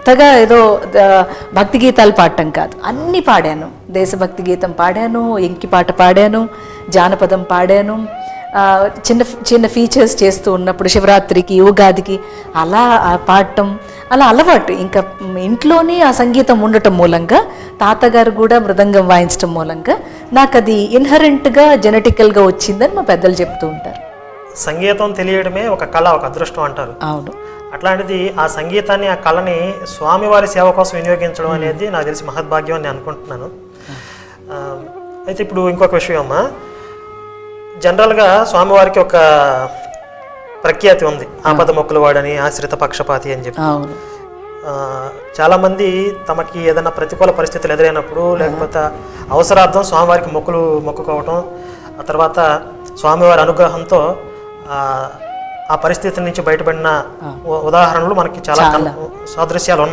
కొత్తగా ఏదో భక్తి గీతాలు పాడటం కాదు, అన్నీ పాడాను. దేశభక్తి గీతం పాడాను, ఎంకి పాట పాడాను, జానపదం పాడాను. చిన్న చిన్న ఫీచర్స్ చేస్తూ ఉన్నప్పుడు శివరాత్రికి, ఉగాదికి అలా పాడటం అలా అలవాటు. ఇంకా ఇంట్లోనే ఆ సంగీతం ఉండటం మూలంగా, తాతగారు కూడా మృదంగం వాయించడం మూలంగా నాకు అది ఇన్హరెంట్గా జెనెటికల్గా వచ్చిందని మా పెద్దలు చెప్తూ ఉంటారు. సంగీతం తెలియడమే ఒక కళ, ఒక అదృష్టం అంటారు. అవును. అట్లాంటిది ఆ సంగీతాన్ని, ఆ కళని స్వామివారి సేవ కోసం వినియోగించడం అనేది నాకు తెలిసి మహద్భాగ్యం అని నేను అనుకుంటున్నాను. అయితే ఇప్పుడు ఇంకొక విషయం అమ్మా, జనరల్గా స్వామివారికి ఒక ప్రఖ్యాతి ఉంది, ఆపద మొక్కులు వాడని, ఆశ్రిత పక్షపాతి అని చెప్పి. చాలామంది తమకి ఏదైనా ప్రతికూల పరిస్థితులు ఎదురైనప్పుడు లేకపోతే అవసరార్థం స్వామివారికి మొక్కుకోవటం, ఆ తర్వాత స్వామివారి అనుగ్రహంతో ఆ పరిస్థితి నుంచి బయటపడిన ఉదాహరణలు మనకి చాలా సాదృశ్యాలు ఉన్నాయి.